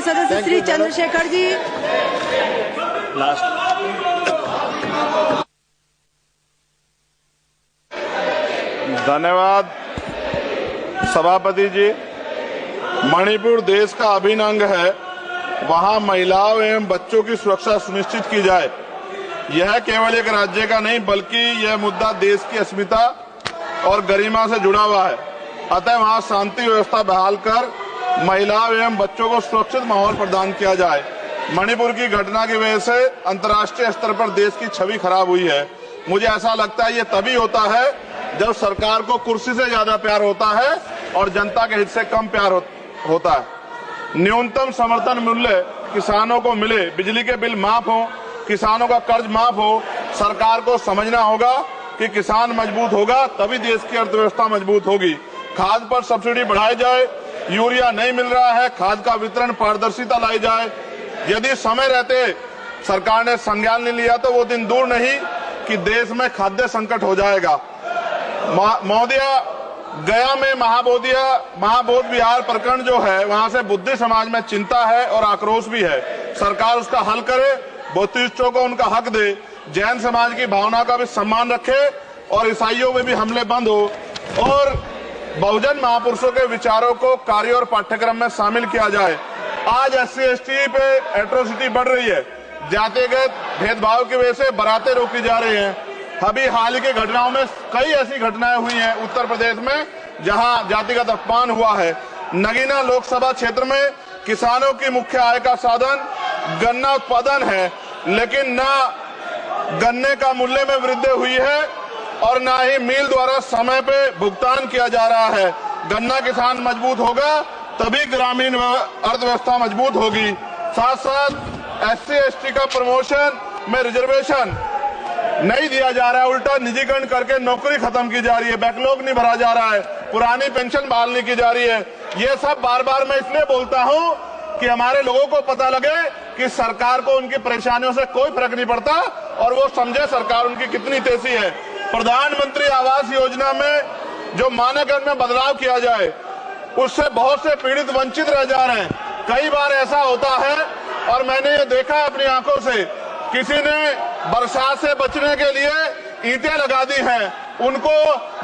सदस्य श्री चंद्रशेखर जी। धन्यवाद सभापति जी। मणिपुर देश का अभिन्न अंग है, वहां महिलाओं एवं बच्चों की सुरक्षा सुनिश्चित की जाए। यह केवल एक राज्य का नहीं बल्कि यह मुद्दा देश की अस्मिता और गरिमा से जुड़ा हुआ है। अतः वहां शांति व्यवस्था बहाल कर महिलाओं एवं बच्चों को सुरक्षित माहौल प्रदान किया जाए। मणिपुर की घटना की वजह से अंतर्राष्ट्रीय स्तर पर देश की छवि खराब हुई है। मुझे ऐसा लगता है ये तभी होता है जब सरकार को कुर्सी से ज्यादा प्यार होता है और जनता के हित से कम प्यार होता है। न्यूनतम समर्थन मूल्य किसानों को मिले, बिजली के बिल माफ हो, किसानों का कर्ज माफ हो। सरकार को समझना होगा कि किसान मजबूत होगा तभी देश की अर्थव्यवस्था मजबूत होगी। खाद पर सब्सिडी बढ़ाई जाए, यूरिया नहीं मिल रहा है, खाद का वितरण पारदर्शिता लाई जाए। यदि समय रहते सरकार ने संज्ञान नहीं लिया तो वो दिन दूर नहीं कि देश में खाद्य संकट हो जाएगा। महोदया, गया में महाबोध विहार प्रकरण जो है, वहां से बुद्धि समाज में चिंता है और आक्रोश भी है। सरकार उसका हल करे, बौद्धिस्टों को उनका हक दे, जैन समाज की भावना का भी सम्मान रखे और ईसाइयों में भी हमले बंद हो और बहुजन महापुरुषों के विचारों को कार्य और पाठ्यक्रम में शामिल किया जाए। आज SC/ST पे एट्रोसिटी बढ़ रही है, जातिगत भेदभाव की वजह से बारातें रोकी जा रही हैं। अभी हाल की घटनाओं में कई ऐसी घटनाएं हुई हैं उत्तर प्रदेश में जहां जातिगत अपमान हुआ है। नगीना लोकसभा क्षेत्र में किसानों की मुख्य आय का साधन गन्ना उत्पादन है, लेकिन न गन्ने का मूल्य में वृद्धि हुई है और न ही मिल द्वारा समय पे भुगतान किया जा रहा है। गन्ना किसान मजबूत होगा तभी ग्रामीण अर्थव्यवस्था मजबूत होगी। साथ साथ SC/ST का प्रमोशन में रिजर्वेशन नहीं दिया जा रहा है, उल्टा निजीकरण करके नौकरी खत्म की जा रही है, बैकलॉग नहीं भरा जा रहा है, पुरानी पेंशन बहाल नहीं की जा रही है। ये सब बार बार मैं इसलिए बोलता हूं कि हमारे लोगों को पता लगे कि सरकार को उनकी परेशानियों से कोई फर्क नहीं पड़ता और वो समझे सरकार उनकी कितनी तेजी है। प्रधानमंत्री आवास योजना में जो मानक में बदलाव किया जाए, उससे बहुत से पीड़ित वंचित रह जा रहे हैं। कई बार ऐसा होता है और मैंने ये देखा अपनी आंखों से, किसी ने बरसात से बचने के लिए ईंटें लगा दी हैं, उनको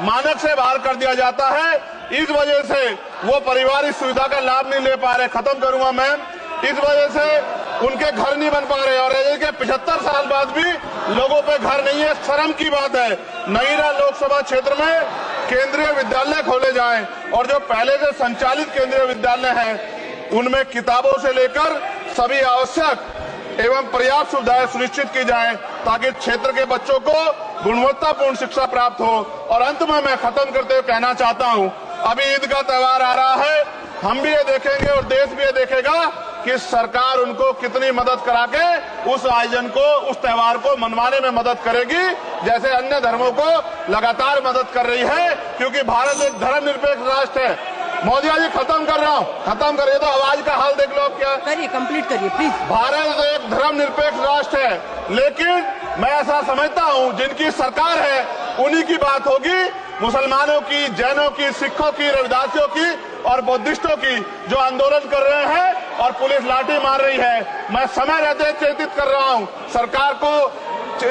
मानक से बाहर कर दिया जाता है। इस वजह से वो परिवार इस सुविधा का लाभ नहीं ले पा रहे। खत्म करूंगा मैम। इस वजह से उनके घर नहीं बन पा रहे और के 75 साल बाद भी लोगों पे घर नहीं है। शर्म की बात है। नगीना लोकसभा क्षेत्र में केंद्रीय विद्यालय खोले जाएं और जो पहले से संचालित केंद्रीय विद्यालय हैं उनमें किताबों से लेकर सभी आवश्यक एवं पर्याप्त सुविधाएं सुनिश्चित की जाएं ताकि क्षेत्र के बच्चों को गुणवत्तापूर्ण शिक्षा प्राप्त हो। और अंत में मैं खत्म करते हुए कहना चाहता हूं, अभी ईद का त्योहार आ रहा है, हम भी ये देखेंगे और देश भी ये देखेगा कि सरकार उनको कितनी मदद करा के उस आयोजन को, उस त्योहार को मनवाने में मदद करेगी, जैसे अन्य धर्मों को लगातार मदद कर रही है, क्योंकि भारत एक धर्मनिरपेक्ष राष्ट्र है। मोदी जी, खत्म कर रहा हूँ, खत्म करिए तो आवाज का हाल देख लो आप क्या करिए, कंप्लीट करिए प्लीज। भारत एक धर्मनिरपेक्ष राष्ट्र है, लेकिन मैं ऐसा समझता हूँ जिनकी सरकार है उन्हीं की बात होगी। मुसलमानों की, जैनों की, सिखों की, रविदासियों की और बौद्धिस्टों की जो आंदोलन कर रहे हैं और पुलिस लाठी मार रही है, मैं समय रहते चेतित कर रहा हूँ। सरकार को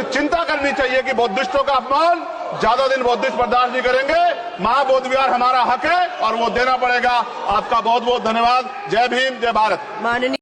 चिंता करनी चाहिए कि बौद्धिस्टों का अपमान ज्यादा दिन बौद्धिस्ट बर्दाश्त नहीं करेंगे। महाबोध विहार हमारा हक है और वो देना पड़ेगा। आपका बहुत बहुत धन्यवाद। जय भीम, जय भारत। माननीय